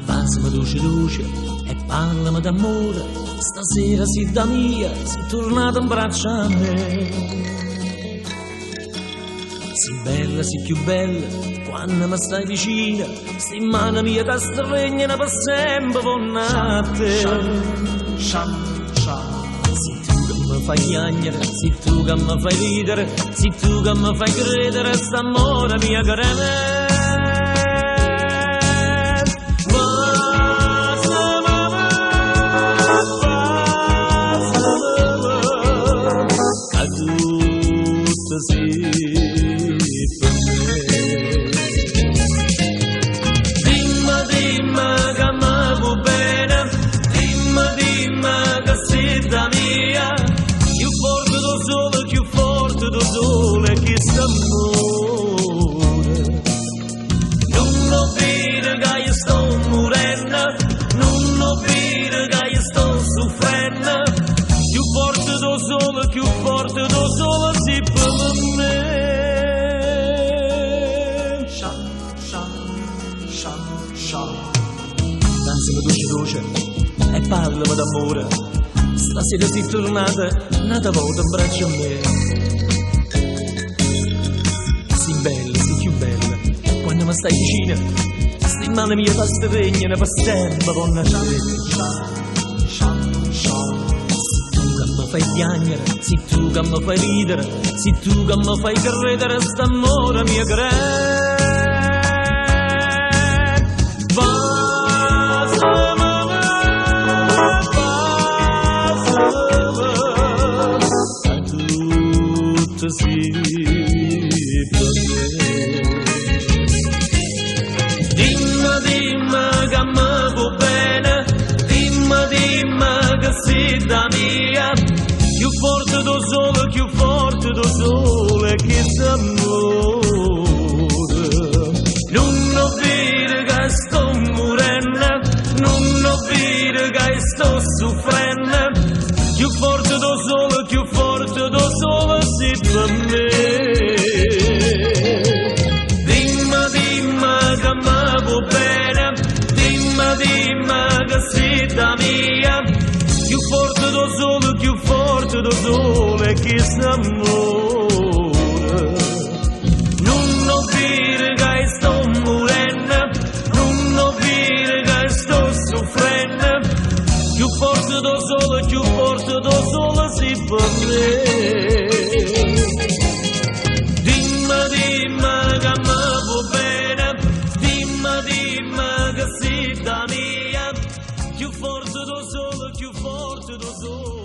Fansimi luce e parlami d'amore, stasera si da mia, si tornata in braccio a me. Si bella, si più bella, quando mi stai vicina, sti mani mia ti stringono per sempre con te. Si tu che mi fai piangere, si tu che mi fai ridere, si tu che mi fai credere, st'amore mia creme. Più forte do solo si per me. Dansami dolce e parlami d'amore, stasera si tornata un'altra volta in braccio a me. Si bella, si più bella, quando mi stai vicina, sti mani mie ti stringono per sempre con te. Fai piangere, si tu che mi fai ridere, si tu che mi fai credere, st'amore mia tutto sì per me. Dimmi che mi va bene, dimmi che sei da mia. Più forte do sole che s'amore. Non ho vede che sto morendo, non ho vede che sto soffrendo. Più forte do sole sì per me. Dimmi che mi va bene, dimmi che sei da mia. Più forte do sole che s'amore. Non ho vede che sto morendo, non ho vede che sto soffrendo. Più forte do sole sì per me. Dimmi che mi va bene, dimmi che sei da mia. Più forte do sole